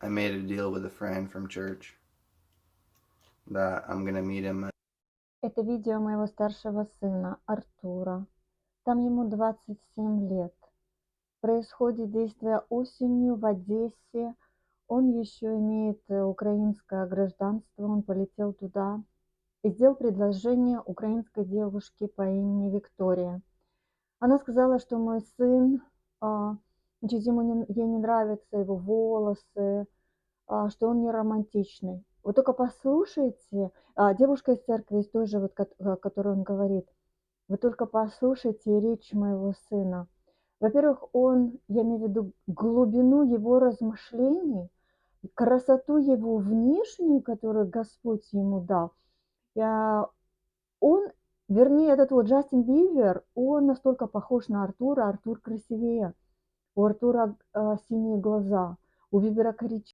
I made a deal with a friend from church that I'm gonna meet him. Это видео моего старшего сына Артура. Там ему 27 лет. Происходит действие осенью в Одессе. Он еще имеет украинское гражданство. Он полетел туда и сделал предложение украинской девушке по имени Виктория. Она сказала, что мой сын, ей не нравятся его волосы, что он не романтичный. Вот только послушайте, девушка из церкви, из той же, вот, о которой он говорит, вы только послушайте речь моего сына. Во-первых, я имею в виду глубину его размышлений, красоту его внешнюю, которую Господь ему дал. Он, вернее, этот вот Джастин Бивер, он настолько похож на Артура, Артур красивее. У Артура синие глаза, у Бивера коричневые.